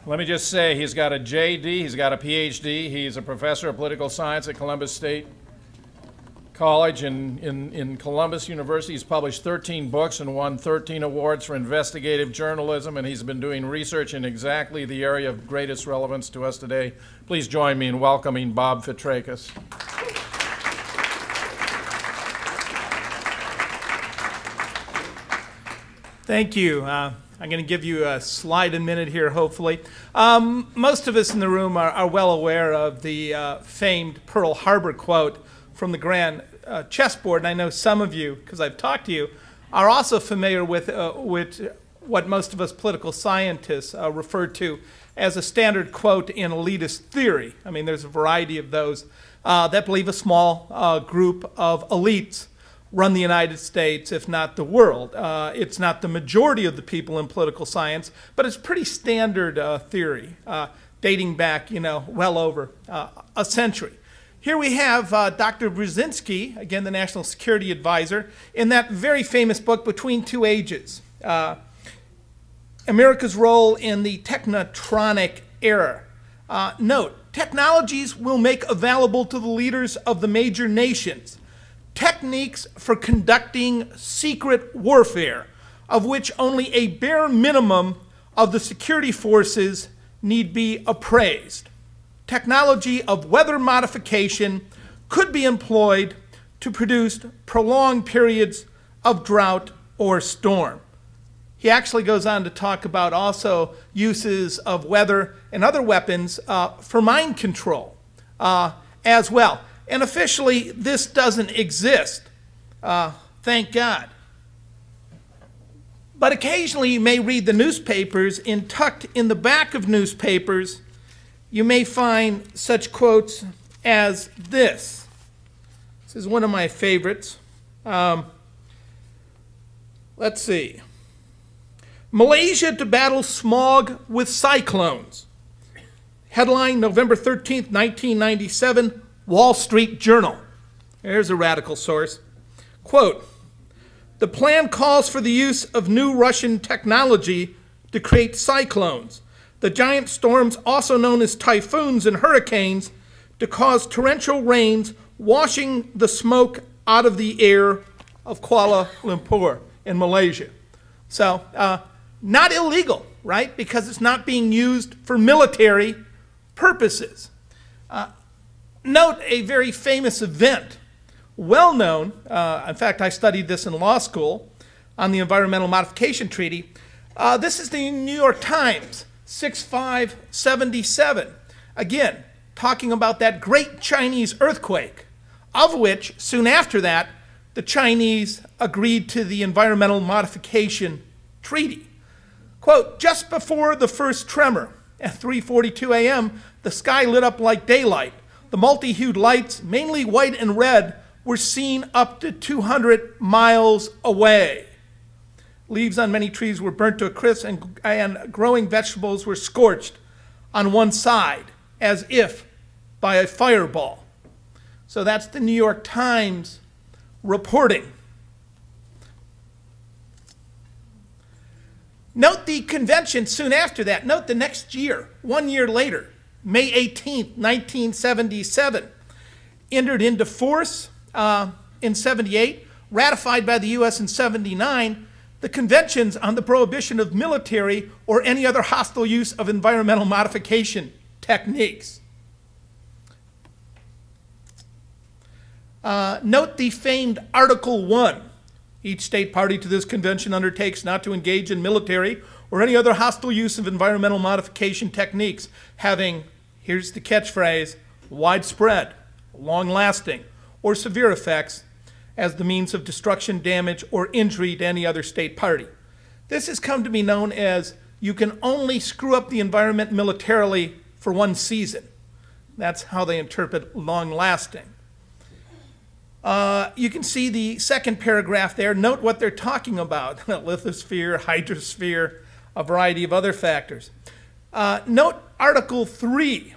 Let me just say, he's got a JD, he's got a PhD, he's a professor of political science at Columbus State College in Columbus University. He's published 13 books and won 13 awards for investigative journalism, and he's been doing research in exactly the area of greatest relevance to us today. Please join me in welcoming Bob Fitrakis. Thank you. I'm going to give you a slide a minute here, hopefully. Most of us in the room are well aware of the famed Pearl Harbor quote from the Grand Chessboard, and I know some of you, because I've talked to you, are also familiar with what most of us political scientists refer to as a standard quote in elitist theory. I mean, there's a variety of those that believe a small group of elites run the United States, if not the world. It's not the majority of the people in political science, but it's pretty standard theory, dating back, well over a century. Here we have Dr. Brzezinski, again, the National Security Advisor, in that very famous book, Between Two Ages, America's Role in the Technotronic Era. Note, technologies will make available to the leaders of the major nations techniques for conducting secret warfare, of which only a bare minimum of the security forces need be appraised. Technology of weather modification could be employed to produce prolonged periods of drought or storm. He actually goes on to talk about also uses of weather and other weapons for mind control as well. And officially, this doesn't exist, thank God. But occasionally you may read the newspapers, and tucked in the back of newspapers, you may find such quotes as this. This is one of my favorites. Let's see. Malaysia to battle smog with cyclones. Headline, November 13th, 1997. Wall Street Journal. There's a radical source. Quote, the plan calls for the use of new Russian technology to create cyclones, the giant storms also known as typhoons and hurricanes, to cause torrential rains washing the smoke out of the air of Kuala Lumpur in Malaysia. So, not illegal, right? Because it's not being used for military purposes. Note a very famous event, well known, in fact I studied this in law school on the Environmental Modification Treaty. This is the New York Times, 6/5/77. Again, talking about that great Chinese earthquake, of which soon after that the Chinese agreed to the Environmental Modification Treaty. Quote, just before the first tremor at 3:42 a.m., the sky lit up like daylight. The multi-hued lights, mainly white and red, were seen up to 200 miles away. Leaves on many trees were burnt to a crisp, and growing vegetables were scorched on one side, as if by a fireball. So that's the New York Times reporting. Note the convention soon after that. Note the next year, 1 year later, May 18th, 1977, entered into force in 78, ratified by the U.S. in 79, the conventions on the prohibition of military or any other hostile use of environmental modification techniques. Note the famed Article 1. Each state party to this convention undertakes not to engage in military or any other hostile use of environmental modification techniques having, here's the catchphrase, widespread, long-lasting, or severe effects as the means of destruction, damage, or injury to any other state party. This has come to be known as you can only screw up the environment militarily for one season. That's how they interpret long-lasting. You can see the second paragraph there. Note what they're talking about. Lithosphere, hydrosphere, a variety of other factors. Note Article 3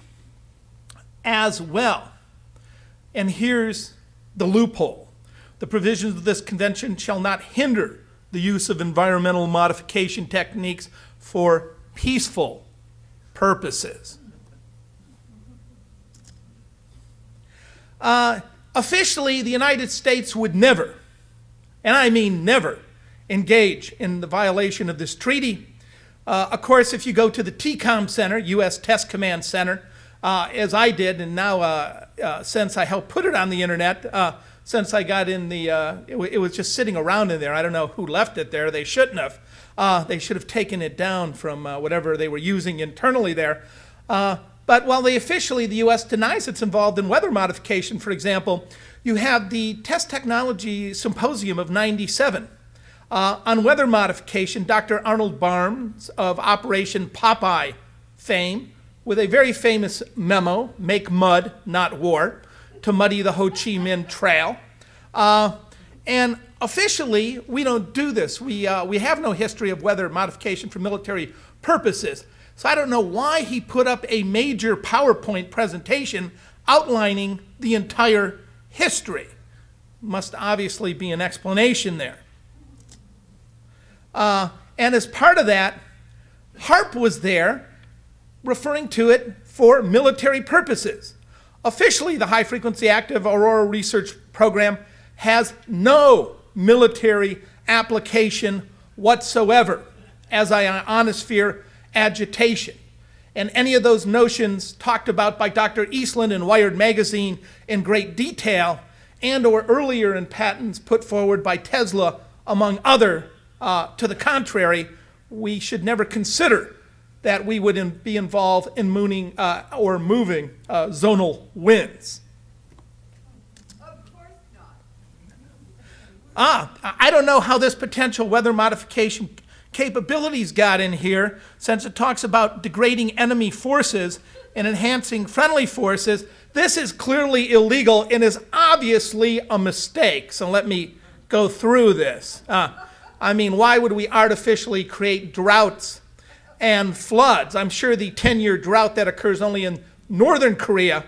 as well. And here's the loophole. The provisions of this convention shall not hinder the use of environmental modification techniques for peaceful purposes. Officially, the United States would never, and I mean never, engage in the violation of this treaty. Of course, if you go to the TCOM Center, U.S. Test Command Center, as I did, and now since I helped put it on the internet, since I got in the, it was just sitting around in there. I don't know who left it there. They shouldn't have. They should have taken it down from whatever they were using internally there. But while the U.S. denies it's involved in weather modification, for example, you have the Test Technology Symposium of '97. On weather modification, Dr. Arnold Barnes of Operation Popeye fame, with a very famous memo, "Make mud, not war," to muddy the Ho Chi Minh Trail. And officially, we don't do this. We have no history of weather modification for military purposes. So I don't know why he put up a major PowerPoint presentation outlining the entire history. Must obviously be an explanation there. And as part of that, HARP was there, referring to it for military purposes. Officially, the High Frequency Active Aurora Research Program has no military application whatsoever as ionosphere agitation. And any of those notions talked about by Dr. Eastland in Wired Magazine in great detail, and or earlier in patents put forward by Tesla, among other, to the contrary, we should never consider that we would be involved in moving zonal winds. Of course not. I don't know how this potential weather modification capabilities got in here, since it talks about degrading enemy forces and enhancing friendly forces. This is clearly illegal and is obviously a mistake. So let me go through this. I mean, why would we artificially create droughts and floods? I'm sure the 10-year drought that occurs only in northern Korea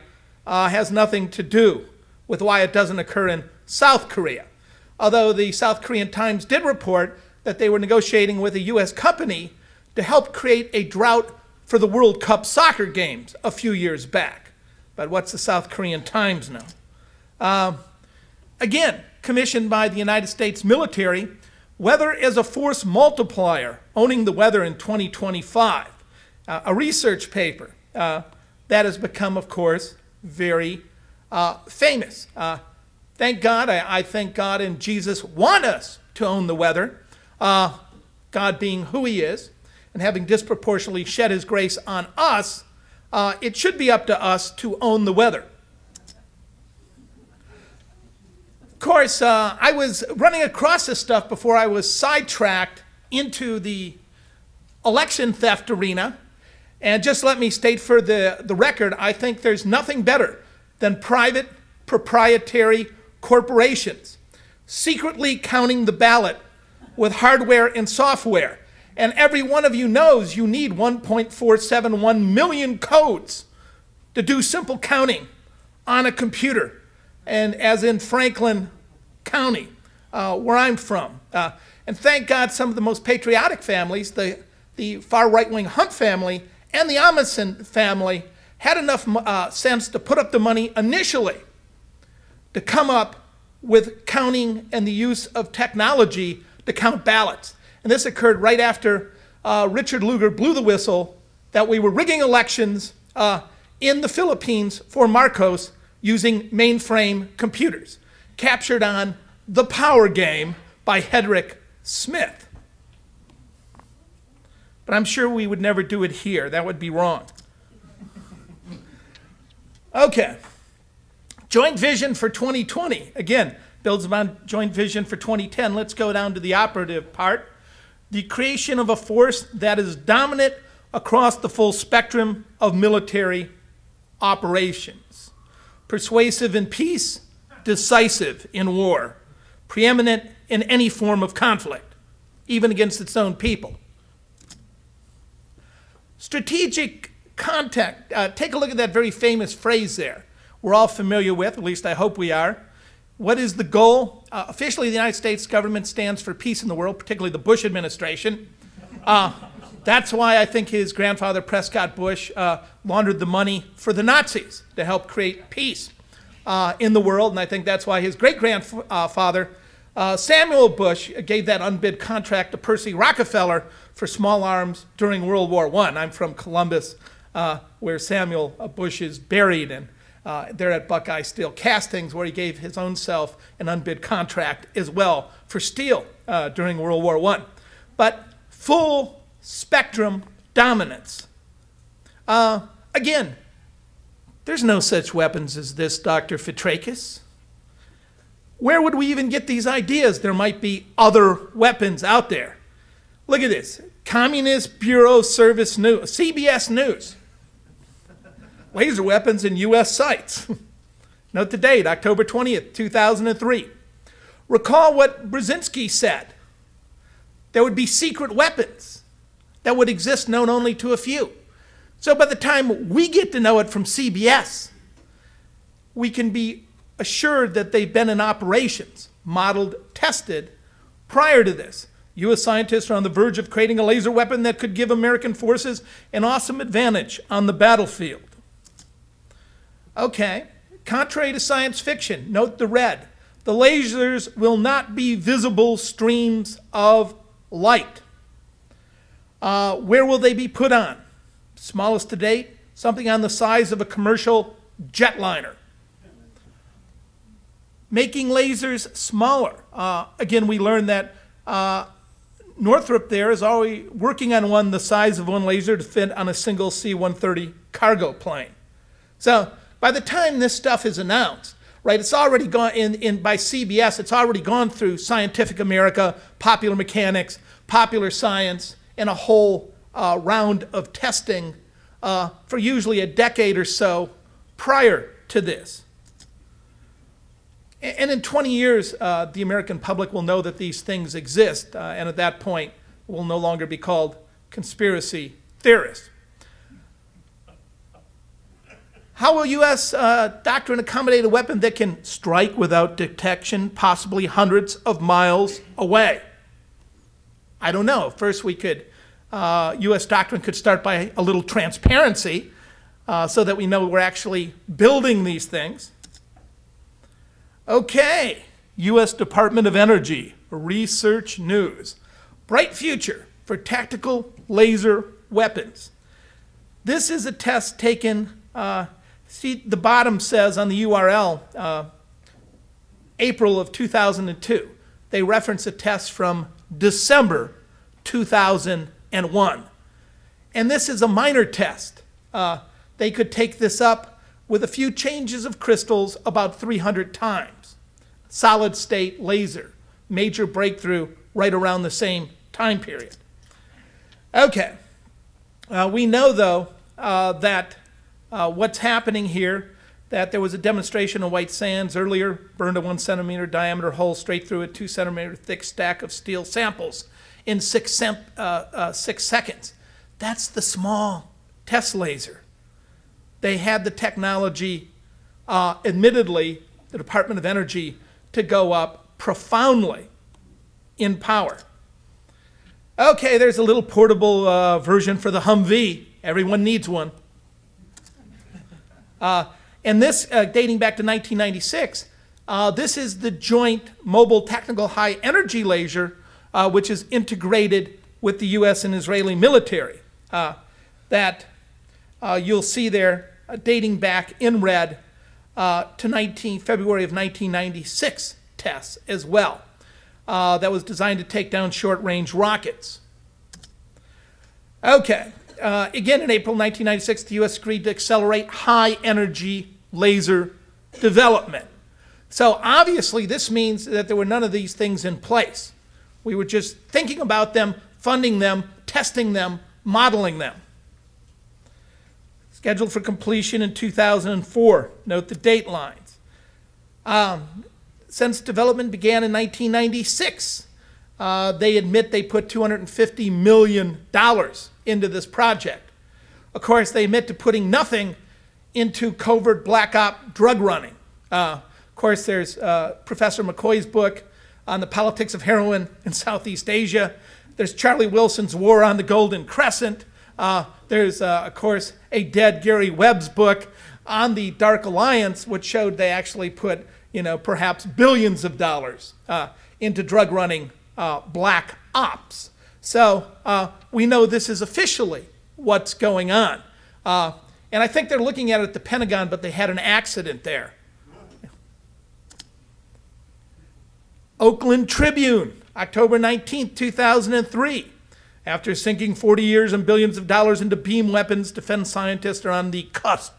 has nothing to do with why it doesn't occur in South Korea. Although the South Korean Times did report that they were negotiating with a U.S. company to help create a drought for the World Cup soccer games a few years back. But what's the South Korean Times know? Again, commissioned by the United States military, Weather as a Force Multiplier, Owning the Weather in 2025, a research paper that has become, of course, very famous. Thank God, I thank God and Jesus want us to own the weather, God being who he is, and having disproportionately shed his grace on us, it should be up to us to own the weather. Of course, I was running across this stuff before I was sidetracked into the election theft arena. And just let me state for the record, I think there's nothing better than private proprietary corporations secretly counting the ballot with hardware and software. And every one of you knows you need 1.471 million codes to do simple counting on a computer. And as in Franklin County, where I'm from. And thank God some of the most patriotic families, the far right-wing Hunt family and the Amundsen family, had enough sense to put up the money initially to come up with counting and the use of technology to count ballots. And this occurred right after Richard Lugar blew the whistle that we were rigging elections in the Philippines for Marcos using mainframe computers, captured on The Power Game by Hedrick Smith. But I'm sure we would never do it here. That would be wrong. Okay. Joint Vision for 2020. Again, builds upon Joint Vision for 2010. Let's go down to the operative part. The creation of a force that is dominant across the full spectrum of military operations. Persuasive in peace, decisive in war. Preeminent in any form of conflict, even against its own people. Strategic contact. Take a look at that very famous phrase there. We're all familiar with, at least I hope we are. What is the goal? Officially, the United States government stands for peace in the world, particularly the Bush administration. The That's why I think his grandfather, Prescott Bush, laundered the money for the Nazis to help create peace in the world. And I think that's why his great-grandfather, Samuel Bush, gave that unbid contract to Percy Rockefeller for small arms during World War I. I'm from Columbus, where Samuel Bush is buried, and they're at Buckeye Steel Castings, where he gave his own self an unbid contract as well for steel during World War I. But full spectrum dominance. Again, there's no such weapons as this, Dr. Fitrakis. Where would we even get these ideas? There might be other weapons out there. Look at this. Communist Bureau Service News, CBS News. Laser weapons in U.S. sites. Note the date, October 20th, 2003. Recall what Brzezinski said. There would be secret weapons that would exist known only to a few. So by the time we get to know it from CBS, we can be assured that they've been in operations, modeled, tested prior to this. U.S. scientists are on the verge of creating a laser weapon that could give American forces an awesome advantage on the battlefield. Okay, contrary to science fiction, note the red. The lasers will not be visible streams of light. Where will they be put on? Smallest to date, something on the size of a commercial jetliner. Making lasers smaller. Again, we learned that Northrop there is already working on one the size of one laser to fit on a single C-130 cargo plane. So by the time this stuff is announced, right, it's already gone by CBS, it's already gone through Scientific America, Popular Mechanics, Popular Science, and a whole round of testing for usually a decade or so prior to this. And in 20 years, the American public will know that these things exist, and at that point, will no longer be called conspiracy theorists. How will U.S. doctrine accommodate a weapon that can strike without detection, possibly hundreds of miles away? I don't know. First, we could, U.S. doctrine could start by a little transparency so that we know we're actually building these things. Okay, U.S. Department of Energy, research news. Bright future for tactical laser weapons. This is a test taken, see the bottom says on the URL, April of 2002. They reference a test from December 2001. And this is a minor test. They could take this up with a few changes of crystals about 300 times. Solid state laser, major breakthrough right around the same time period. Okay, we know though that what's happening here, that there was a demonstration of White Sands earlier, burned a 1 centimeter diameter hole straight through a 2 centimeter thick stack of steel samples in 6 seconds. That's the small test laser. They had the technology, admittedly, the Department of Energy, to go up profoundly in power. Okay, there's a little portable version for the Humvee. Everyone needs one. And this, dating back to 1996, this is the Joint Mobile Technical High Energy Laser, which is integrated with the U.S. and Israeli military. That you'll see there, dating back in red to February of 1996 tests as well. That was designed to take down short-range rockets. Okay, again in April 1996, the U.S. agreed to accelerate high-energy laser development. So obviously this means that there were none of these things in place. We were just thinking about them, funding them, testing them, modeling them. Scheduled for completion in 2004. Note the date lines. Since development began in 1996, they admit they put $250 million into this project. Of course, they admit to putting nothing into covert black op drug running. Of course, there's Professor McCoy's book on the politics of heroin in Southeast Asia There's Charlie Wilson's War on the Golden Crescent. There's, of course, a dead Gary Webb's book on the Dark Alliance, which showed they actually put, perhaps billions of dollars into drug running black ops. So we know this is officially what's going on. And I think they're looking at it at the Pentagon, but they had an accident there. Oakland Tribune, October 19th, 2003. After sinking 40 years and billions of dollars into beam weapons, defense scientists are on the cusp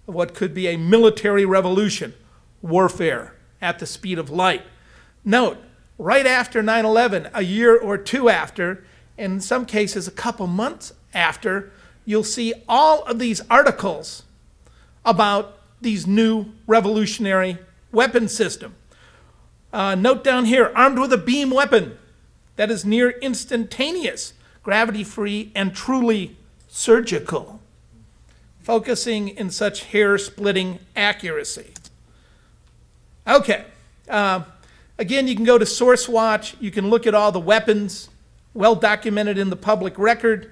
of what could be a military revolution, warfare at the speed of light. Note, right after 9/11, a year or two after, and in some cases a couple months after, you'll see all of these articles about these new revolutionary weapon system. Note down here, armed with a beam weapon that is near instantaneous, gravity-free, and truly surgical, focusing in such hair-splitting accuracy. Okay. Again, you can go to SourceWatch. You can look at all the weapons, well documented in the public record.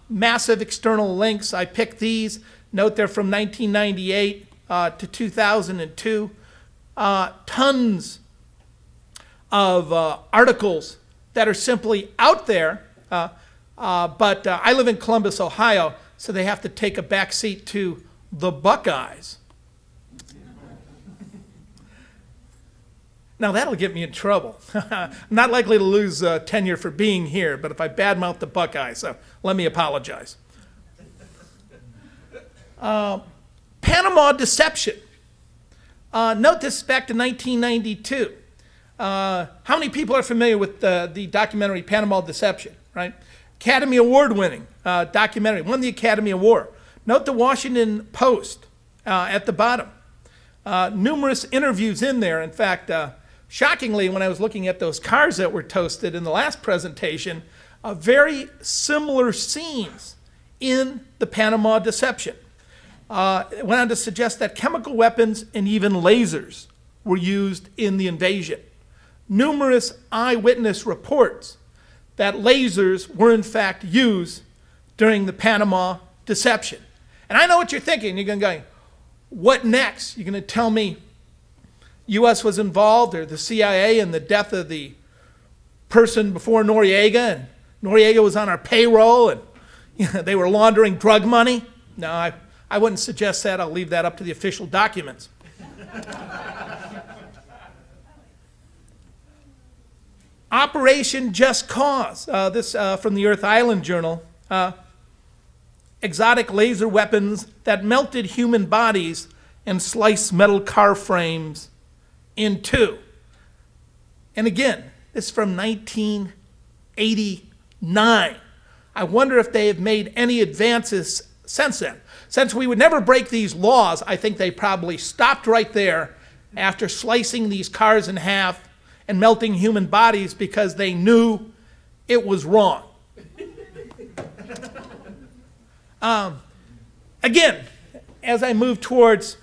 Massive external links. I picked these. Note they're from 1998 to 2002. Tons of articles that are simply out there, but I live in Columbus, Ohio, so they have to take a back seat to the Buckeyes. Now that'll get me in trouble. I'm not likely to lose tenure for being here, but if I badmouth the Buckeyes, so let me apologize. Panama Deception. Note this is back to 1992. How many people are familiar with the documentary Panama Deception, right? Academy Award winning documentary, won the Academy Award. Note the Washington Post at the bottom. Numerous interviews in there. In fact, shockingly, when I was looking at those cars that were toasted in the last presentation, very similar scenes in the Panama Deception. It went on to suggest that chemical weapons and even lasers were used in the invasion. Numerous eyewitness reports that lasers were in fact used during the Panama Deception. And I know what you're thinking. You're going to go, what next? You're going to tell me U.S. was involved, or the CIA, in the death of the person before Noriega, and Noriega was on our payroll, and they were laundering drug money? No, I wouldn't suggest that. I'll leave that up to the official documents. Operation Just Cause. This from the Earth Island Journal. Exotic laser weapons that melted human bodies and sliced metal car frames in two. And again, this is from 1989. I wonder if they have made any advances since then. Since we would never break these laws, I think they probably stopped right there after slicing these cars in half and melting human bodies because they knew it was wrong. Again, as I move towards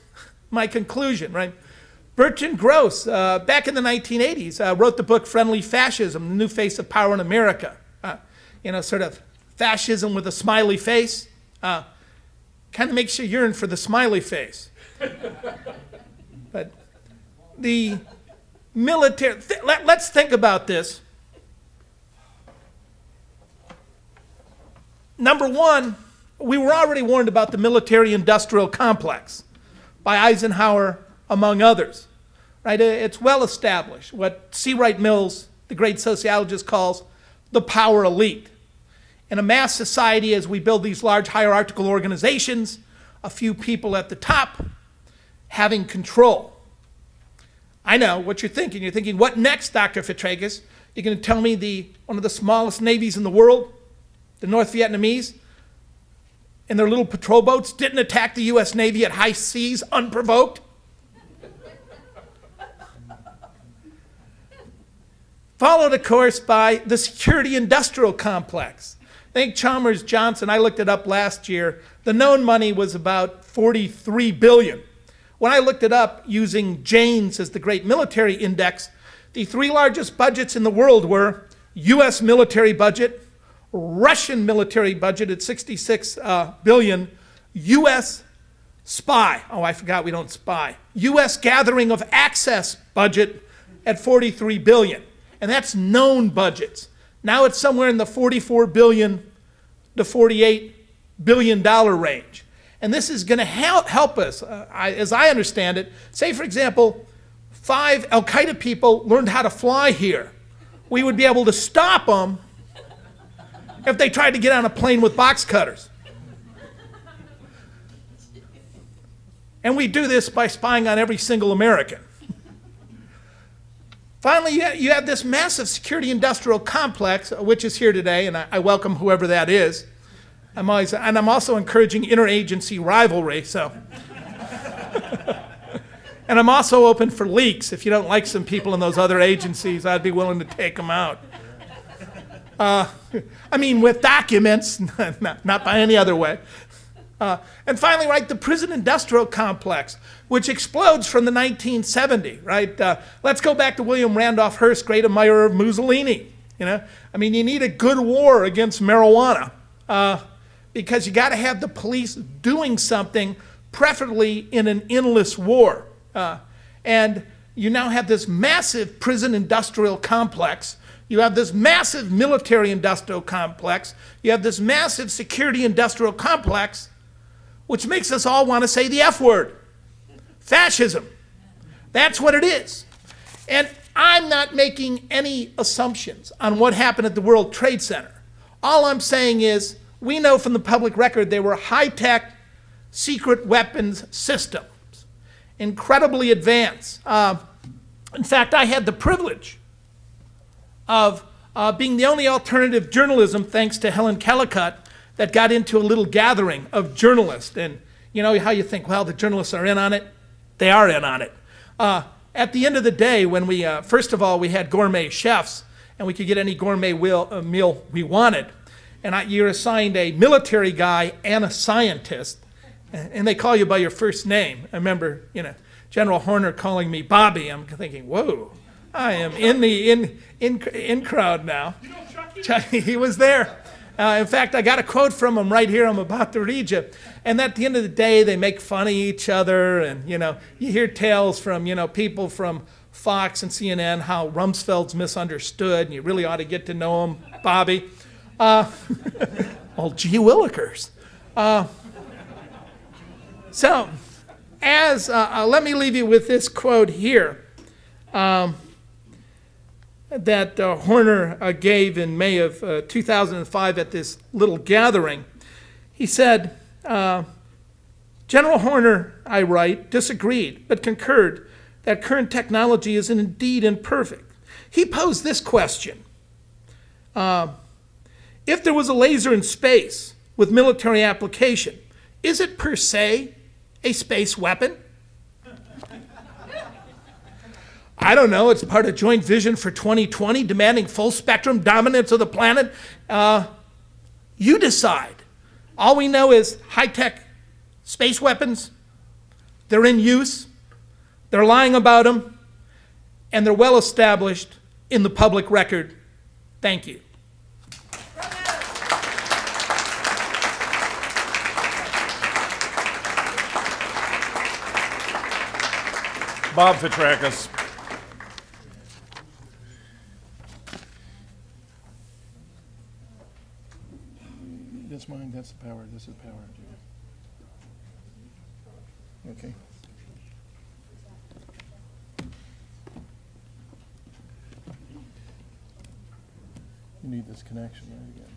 my conclusion, right? Bertrand Gross, back in the 1980s, wrote the book Friendly Fascism, The New Face of Power in America. Sort of fascism with a smiley face. Kind of makes you yearn for the smiley face. But the military, let's think about this. Number one, we were already warned about the military-industrial complex by Eisenhower, among others. Right? It's well established, what C. Wright Mills, the great sociologist, calls the power elite. In a mass society, as we build these large hierarchical organizations, a few people at the top having control. I know what you're thinking. You're thinking, what next, Dr. Fitrakis? You're going to tell me one of the smallest navies in the world, the North Vietnamese, and their little patrol boats didn't attack the U.S. Navy at high seas unprovoked? Followed, of course, by the security industrial complex. I think Chalmers Johnson, I looked it up last year, the known money was about $43 billion. When I looked it up using Jane's as the great military index, the three largest budgets in the world were U.S. military budget, Russian military budget at $66 billion, U.S. spy, oh, I forgot we don't spy, U.S. gathering of access budget at $43 billion. And that's known budgets. Now it's somewhere in the $44 billion to $48 billion range. And this is going to help us, as I understand it. Say, for example, 5 Al-Qaeda people learned how to fly here. We would be able to stop them if they tried to get on a plane with box cutters. And we do this by spying on every single American. Finally, you have this massive security industrial complex, which is here today, and I welcome whoever that is. I'm also encouraging interagency rivalry, so. And I'm also open for leaks. If you don't like some people in those other agencies, I'd be willing to take them out. I mean, with documents, not by any other way. And finally, right, the prison industrial complex, which explodes from the 1970s, right? Let's go back to William Randolph Hearst, great admirer of Mussolini. You know, I mean, you need a good war against marijuana because you got to have the police doing something, preferably in an endless war. And you now have this massive prison industrial complex. You have this massive military industrial complex. You have this massive security industrial complex, which makes us all want to say the F word. Fascism. That's what it is. And I'm not making any assumptions on what happened at the World Trade Center. All I'm saying is we know from the public record they were high-tech secret weapons systems, incredibly advanced. In fact, I had the privilege of being the only alternative journalism, thanks to Helen Kellicott, that got into a little gathering of journalists. And you know how you think, well, the journalists are in on it? They are in on it. At the end of the day, when we, first of all, we had gourmet chefs, and we could get any gourmet meal we wanted. And you're assigned a military guy and a scientist, and they call you by your first name. I remember, you know, General Horner calling me Bobby. I'm thinking, whoa, I am in the in crowd now. You know Chucky, he was there. In fact, I got a quote from him right here. I'm about to read you. And at the end of the day, they make fun of each other. And, you know, you hear tales from, you know, people from Fox and CNN how Rumsfeld's misunderstood. And you really ought to get to know him, Bobby. Well, gee willikers. So, let me leave you with this quote here. That Horner gave in May of 2005 at this little gathering. He said, General Horner, I write, disagreed, but concurred that current technology is indeed imperfect. He posed this question. If there was a laser in space with military application, is it per se a space weapon? I don't know, it's part of Joint Vision for 2020, demanding full spectrum dominance of the planet. You decide. All we know is high-tech space weapons, they're in use, they're lying about them, and they're well established in the public record. Thank you. Bob Fitrakis. That's mine, that's the power, this is power. Okay. You need this connection right again.